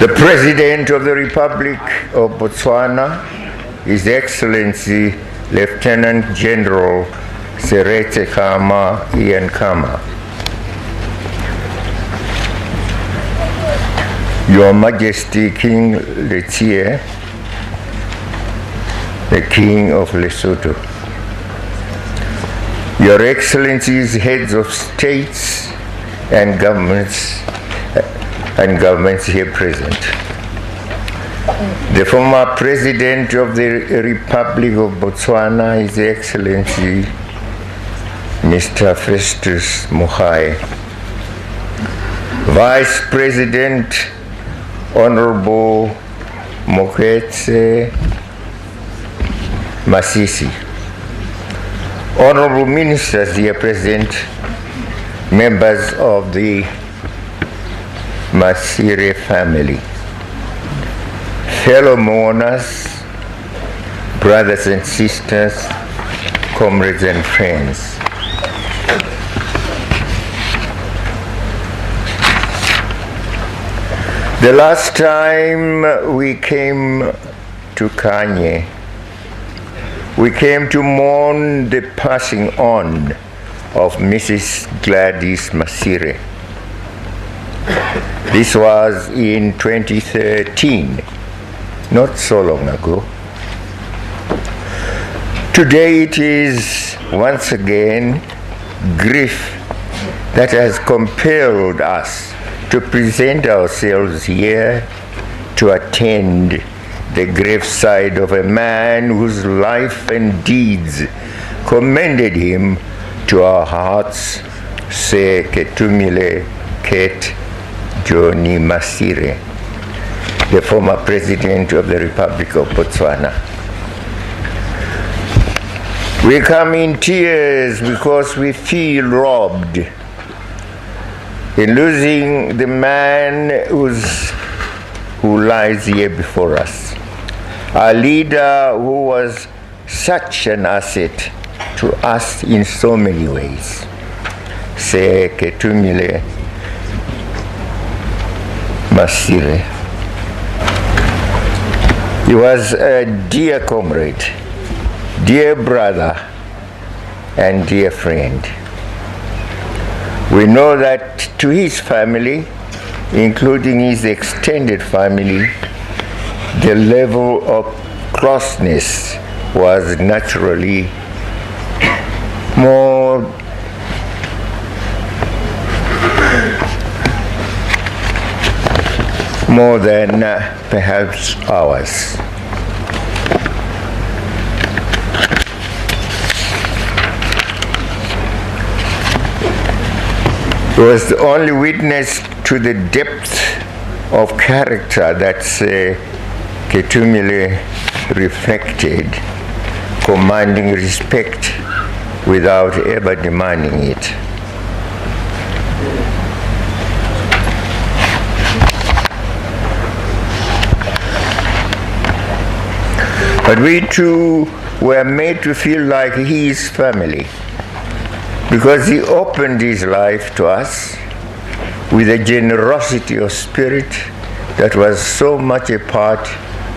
The President of the Republic of Botswana, His Excellency Lieutenant General Sir Ketumile Masire. Your Majesty King Letsie, the King of Lesotho. Your Excellencies, heads of states and governments here present. The former President of the Republic of Botswana, His Excellency Mr. Festus Mogae. Vice President Honorable Moketse Masisi. Honorable Ministers here present, members of the Masire family, fellow mourners, brothers and sisters, comrades and friends. The last time we came to Kanye, we came to mourn the passing on of Mrs. Gladys Masire. This was in 2013, not so long ago. Today it is once again grief that has compelled us to present ourselves here to attend the graveside of a man whose life and deeds commended him to our hearts, Sir Ketumile Johnny Masire, the former President of the Republic of Botswana. We come in tears because we feel robbed in losing the man who lies here before us. Our leader who was such an asset to us in so many ways, Sir Ketumile Masire. He was a dear comrade, dear brother, and dear friend. We know that to his family, including his extended family, the level of closeness was naturally more than perhaps ours. He was the only witness to the depth of character that Ketumile reflected, commanding respect without ever demanding it. But we too were made to feel like his family, because he opened his life to us with a generosity of spirit that was so much a part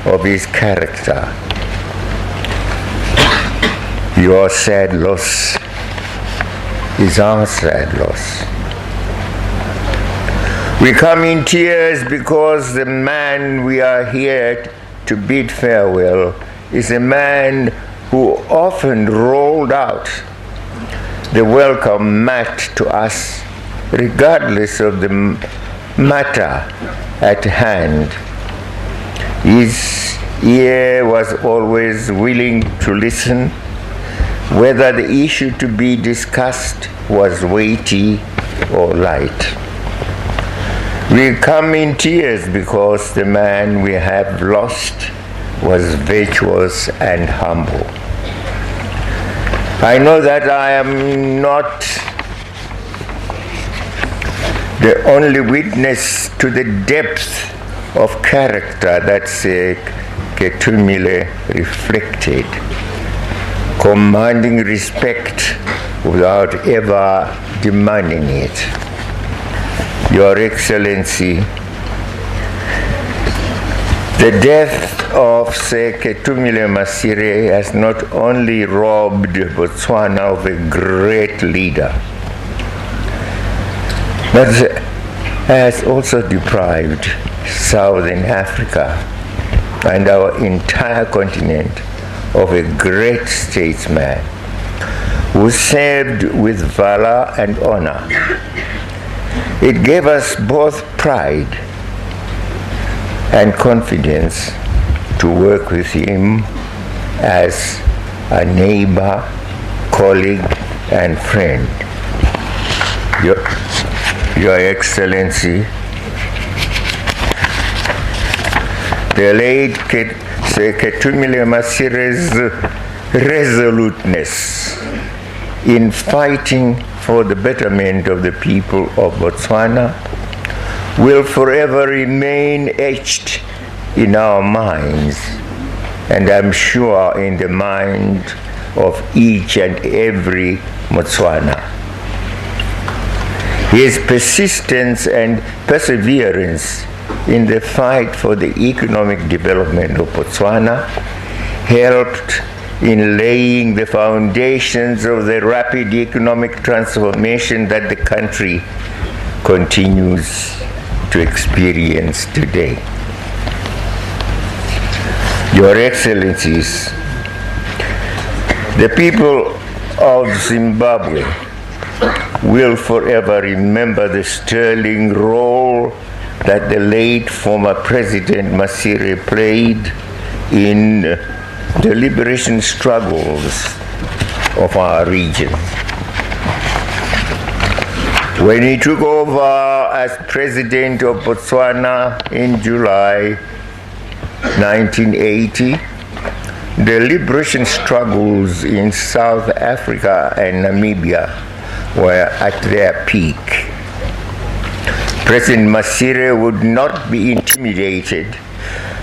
of his character. Your sad loss is our sad loss. We come in tears because the man we are here to bid farewell is a man who often rolled out the welcome mat to us, regardless of the matter at hand. His ear was always willing to listen, whether the issue to be discussed was weighty or light. We come in tears because the man we have lost was virtuous and humble. I know that I am not the only witness to the depth of character that Ketumile reflected, commanding respect without ever demanding it. Your Excellency, The death of Sir Ketumile Masire has not only robbed Botswana of a great leader, but has also deprived Southern Africa and our entire continent of a great statesman who served with valor and honor. It gave us both pride and confidence to work with him as a neighbor, colleague, and friend. Your Excellency, the late Sir Ketumile Masire's resoluteness in fighting for the betterment of the people of Botswana will forever remain etched in our minds, and I'm sure in the mind of each and every Botswana. His persistence and perseverance in the fight for the economic development of Botswana helped in laying the foundations of the rapid economic transformation that the country continues to experience today. Your Excellencies, the people of Zimbabwe will forever remember the sterling role that the late former President Masire played in the liberation struggles of our region. When he took over as President of Botswana in July 1980, the liberation struggles in South Africa and Namibia were at their peak. President Masire would not be intimidated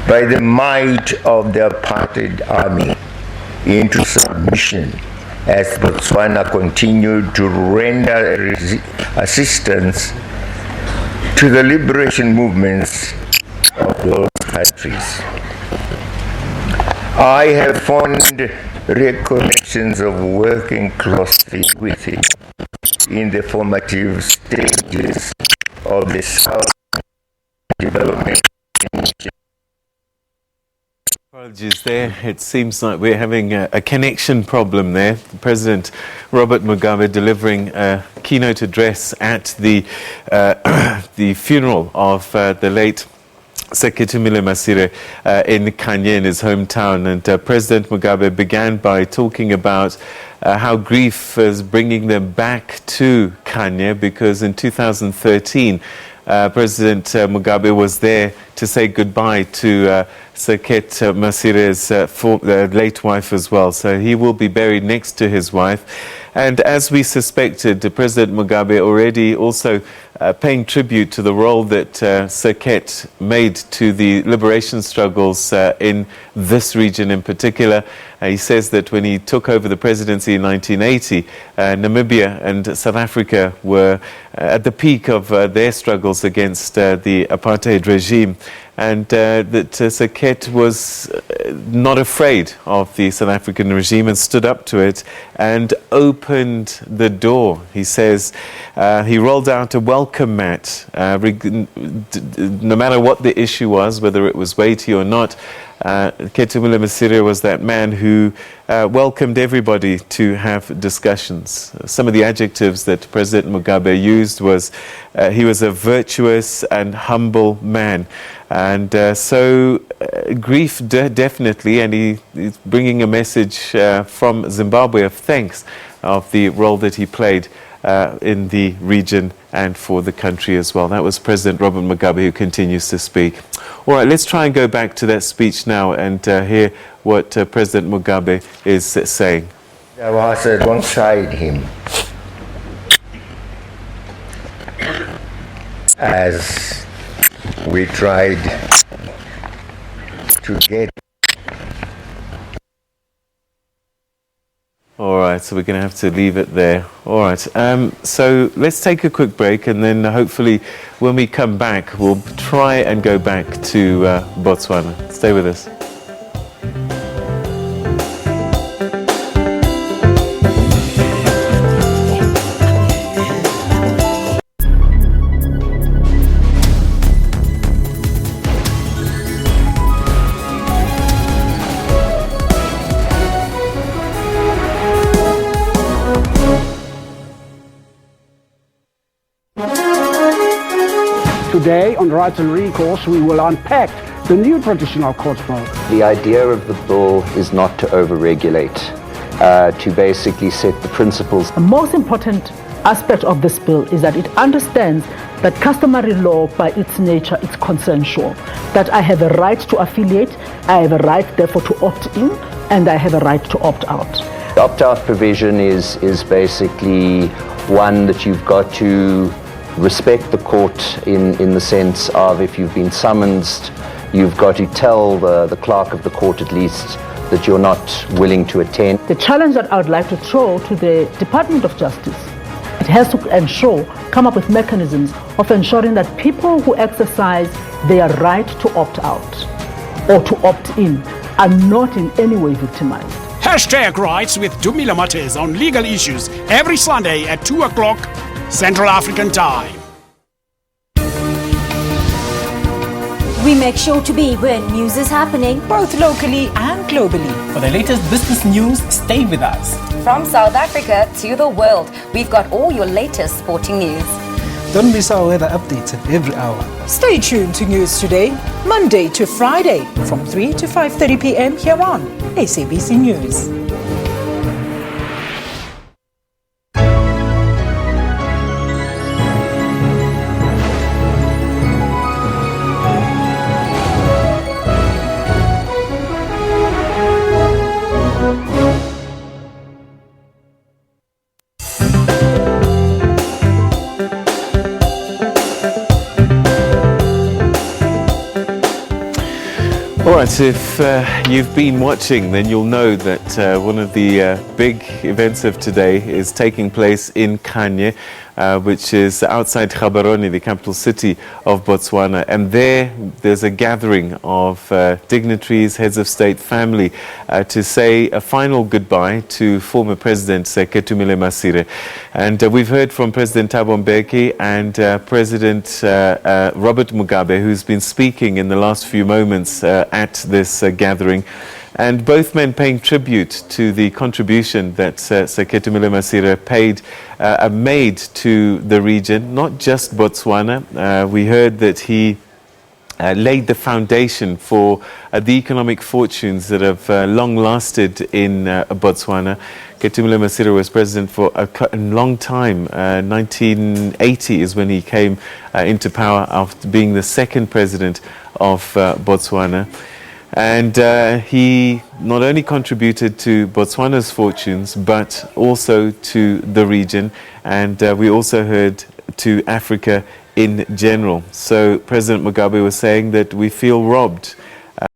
by the might of the apartheid army into submission as Botswana continued to render assistance to the liberation movements of those countries. I have fond recollections of working closely with him in the formative stages of the South development. Apologies there. It seems like we're having a connection problem there. President Robert Mugabe delivering a keynote address at the funeral of the late Sir Ketumile Masire in Kanye, in his hometown. And President Mugabe began by talking about how grief is bringing them back to Kanye, because in 2013, President Mugabe was there to say goodbye to Sir Ket Masire's late wife as well. So he will be buried next to his wife. And as we suspected, President Mugabe already also paying tribute to the role that Sir Ket made to the liberation struggles in this region in particular. He says that when he took over the presidency in 1980, Namibia and South Africa were at the peak of their struggles against the apartheid regime, and that Sir Ket was not afraid of the South African regime and stood up to it and opened the door. He says he rolled out a welcome mat, no matter what the issue was, whether it was weighty or not. Ketumile Masire was that man who welcomed everybody to have discussions. Some of the adjectives that President Mugabe used was he was a virtuous and humble man. And so grief definitely, and he's bringing a message from Zimbabwe of thanks of the role that he played in the region and for the country as well. That was President Robert Mugabe, who continues to speak. All right, let's try and go back to that speech now and hear what President Mugabe is saying. I was alongside him as we tried to get. All right. right, so we're going to have to leave it there. All right, so let's take a quick break, and then hopefully when we come back, we'll try and go back to Botswana. Stay with us. Today on Rights and Recourse, we will unpack the new traditional court bill. The idea of the bill is not to overregulate, to basically set the principles. The most important aspect of this bill is that it understands that customary law by its nature is consensual, that I have a right to affiliate, I have a right therefore to opt in, and I have a right to opt out. The opt-out provision is basically one that you've got to respect the court in the sense of, if you've been summoned, you've got to tell the clerk of the court at least that you're not willing to attend. The challenge that I would like to throw to the Department of Justice, it has to come up with mechanisms of ensuring that people who exercise their right to opt out or to opt in are not in any way victimized. Hashtag Rights with Ketumile Masire on legal issues every Sunday at 2 o'clock Central African Time. We make sure to be where news is happening, both locally and globally. For the latest business news, stay with us. From South Africa to the world, we've got all your latest sporting news. Don't miss our weather updates every hour. Stay tuned to News Today, Monday to Friday, from 3 to 5:30 p.m. here on SABC News. All right, if you've been watching, then you'll know that one of the big events of today is taking place in Kanye, which is outside Gaborone, the capital city of Botswana. And there's a gathering of dignitaries, heads of state, family, to say a final goodbye to former President Sir Ketumile Masire. And we've heard from President Thabo Mbeki and President Robert Mugabe, who's been speaking in the last few moments at this gathering. And both men paying tribute to the contribution that Sir Ketumile Masire made to the region, not just Botswana. We heard that he laid the foundation for the economic fortunes that have long lasted in Botswana. Ketumile Masire was president for a long time. 1980 is when he came into power after being the second president of Botswana. And he not only contributed to Botswana's fortunes, but also to the region. And we also heard to Africa in general. So President Mugabe was saying that we feel robbed